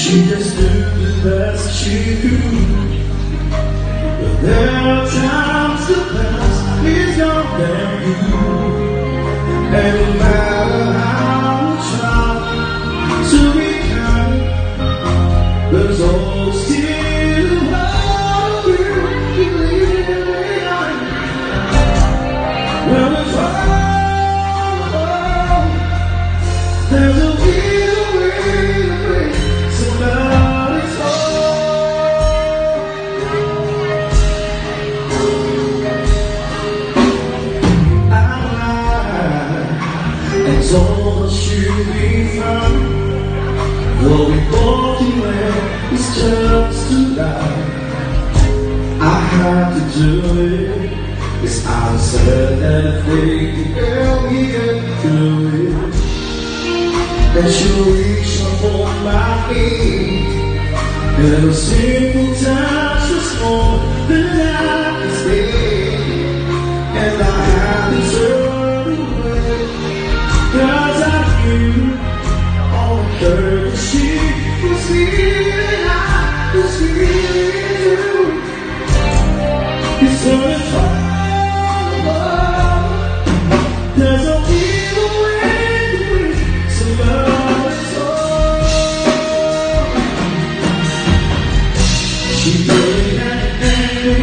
She just knew the best she could. But there are times the past is gone than you. And no matter how we try to be kind, there's always still a part of you believing in. When we fall, there's a way to break somebody's heart. And so much should be found. Though we both know it's just too loud. I have to do it. It's answered and I think girl we get through it. And she'll reach up on my feet. And every single touch was more than I